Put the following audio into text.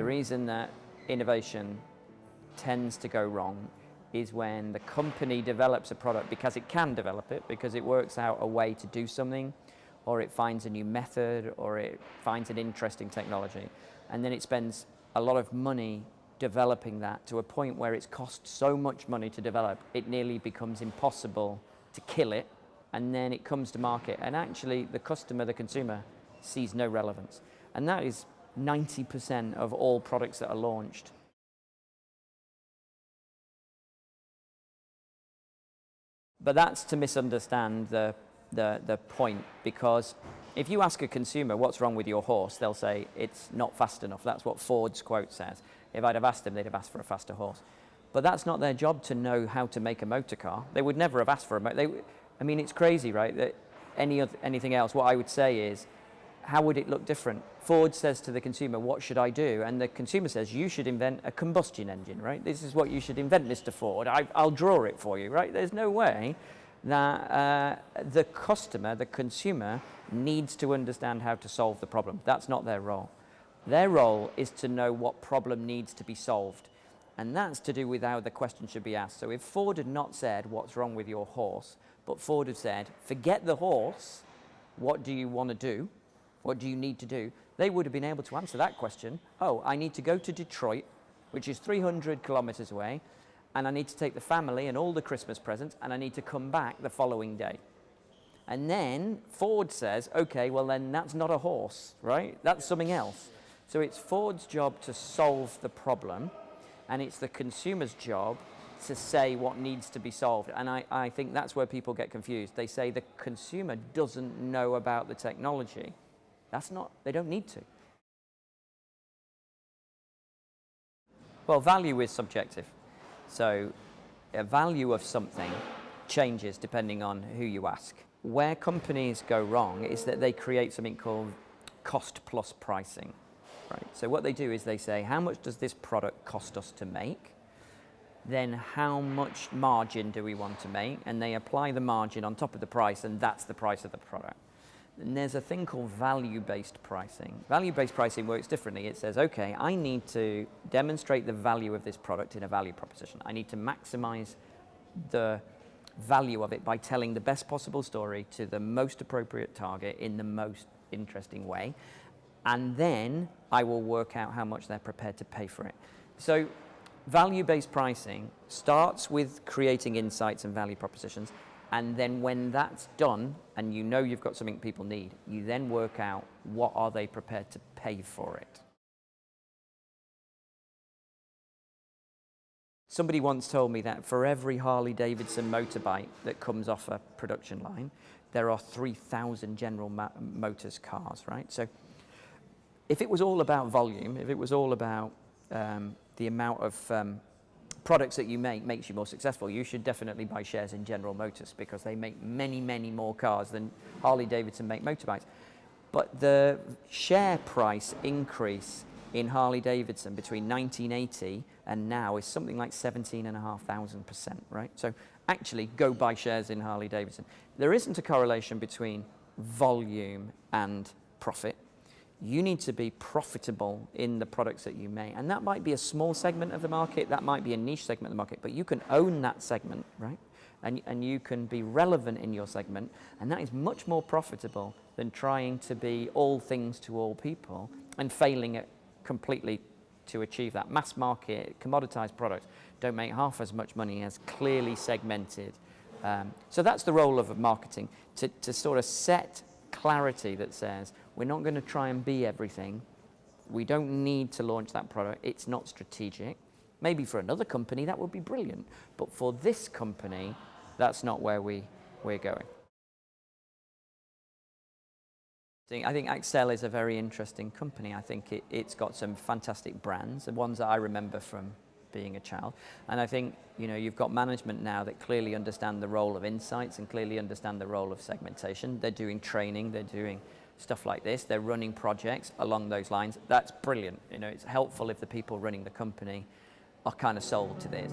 reason that innovation tends to go wrong is when the company develops a product because it can develop it, because it works out a way to do something, or it finds a new method, or it finds an interesting technology, and then it spends a lot of money developing that to a point where it's cost so much money to develop, it nearly becomes impossible to kill it, and then it comes to market, and actually the customer, the consumer, sees no relevance. And that is 90% of all products that are launched. But that's to misunderstand the point, because if you ask a consumer what's wrong with your horse, they'll say it's not fast enough. That's what Ford's quote says. If I'd have asked them, they'd have asked for a faster horse. But that's not their job to know how to make a motor car. They would never have asked for a motor. I mean, it's crazy, right? That anything else, what I would say is, how would it look different? Ford says to the consumer, what should I do? And the consumer says, you should invent a combustion engine, right? This is what you should invent, Mr. Ford. I'll draw it for you, right? There's no way that the customer, the consumer, needs to understand how to solve the problem. That's not their role. Their role is to know what problem needs to be solved. And that's to do with how the question should be asked. So if Ford had not said, what's wrong with your horse, but Ford had said, forget the horse, what do you want to do? What do you need to do? They would have been able to answer that question. Oh, I need to go to Detroit, which is 300 kilometers away, and I need to take the family and all the Christmas presents, and I need to come back the following day. And then Ford says, okay, well then that's not a horse, right? That's something else. So it's Ford's job to solve the problem, and it's the consumer's job to say what needs to be solved. And I think that's where people get confused. They say the consumer doesn't know about the technology. That's not, they don't need to. Well, value is subjective. So a value of something changes depending on who you ask. Where companies go wrong is that they create something called cost plus pricing. Right. So what they do is they say, how much does this product cost us to make? Then how much margin do we want to make? And they apply the margin on top of the price, and that's the price of the product. And there's a thing called value-based pricing. Value-based pricing works differently. It says, okay, I need to demonstrate the value of this product in a value proposition. I need to maximize the value of it by telling the best possible story to the most appropriate target in the most interesting way. And then I will work out how much they're prepared to pay for it. So value-based pricing starts with creating insights and value propositions. And then when that's done, and you know you've got something people need, you then work out what are they prepared to pay for it. Somebody once told me that for every Harley Davidson motorbike that comes off a production line, there are 3,000 General Motors cars, right? So if it was all about volume, if it was all about the amount of products that you make makes you more successful, you should definitely buy shares in General Motors, because they make many, many more cars than Harley Davidson make motorbikes. But the share price increase in Harley Davidson between 1980 and now is something like 17,500%, right? So actually go buy shares in Harley Davidson. There isn't a correlation between volume and profit. You need to be profitable in the products that you make. And that might be a small segment of the market, that might be a niche segment of the market, but you can own that segment, right? And you can be relevant in your segment, and that is much more profitable than trying to be all things to all people and failing at completely to achieve that. Mass market, commoditized products don't make half as much money as clearly segmented. So that's the role of marketing, to sort of set clarity that says, we're not going to try and be everything. We don't need to launch that product. It's not strategic. Maybe for another company that would be brilliant, but for this company, that's not where we're going. I think Accell is a very interesting company. I think it's got some fantastic brands, the ones that I remember from being a child. And I think, you know, you've got management now that clearly understand the role of insights and clearly understand the role of segmentation. They're doing training, they're doing stuff like this, they're running projects along those lines. That's brilliant. You know, it's helpful if the people running the company are kind of sold to this.